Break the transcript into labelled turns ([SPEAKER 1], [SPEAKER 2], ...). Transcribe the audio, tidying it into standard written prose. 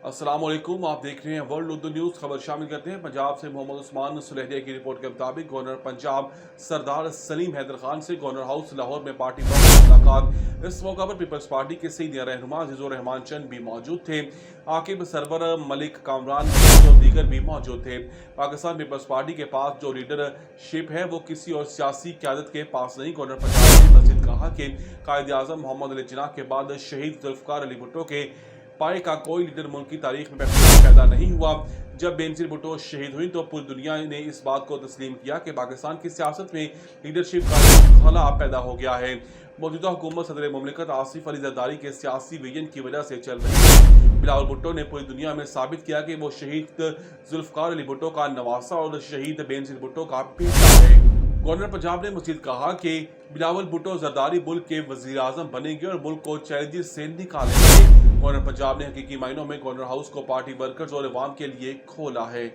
[SPEAKER 1] अस्सलाम वालेकुम, आप देख रहे हैं वर्ल्ड उर्दू न्यूज़। खबर शामिल करते हैं। पंजाब से मोहम्मद उस्मान सुलेहरिया की रिपोर्ट के मुताबिक गवर्नर पंजाब सरदार सलीम हैदर खान से गवर्नर हाउस लाहौर में पार्टी पर मुलाकात। इस मौका पर पीपल्स पार्टी के सीनियर रहनुमा अजीजुर रहमान चंद भी मौजूद थे। आकिब सरवर, मलिक कामरान और दीगर भी मौजूद थे। पाकिस्तान पीपल्स पार्टी के पास जो लीडरशिप है वो किसी और सियासी क़यादत के पास नहीं। गवर्नर पंजाब ने मज़ीद कहा कि कायद आज़म मोहम्मद अली जिन्नाह के बाद शहीद जुल्फ़िकार अली भुट्टो के पाए का कोई लीडर मुल्क की तारीख में पैदा नहीं हुआ। जब बेनज़ीर भुट्टो शहीद हुई तो पूरी दुनिया ने इस बात को तस्लीम किया कि पाकिस्तान की सियासत में लीडरशिप का खला पैदा हो गया है। मौजूदा हुकूमत सदर मुमलिकत आसिफ अली जरदारी के सियासी विजन की वजह से चल रही है। बिलावल भुट्टो ने पूरी दुनिया में साबित किया कि वो शहीद जुल्फ़िकार अली भुट्टो का नवासा और शहीद बेनज़ीर भुट्टो का बेटा है। गवर्नर पंजाब ने मज़ीद कहा कि बिलावल भुट्टो जरदारी मुल्क के वज़ीर आज़म बनेंगे और मुल्क को चैलेंजेस से निकालेंगे। गवर्नर पंजाब ने हकीकी मायनों में गवर्नर हाउस को पार्टी वर्कर्स और अवाम के लिए खोला है।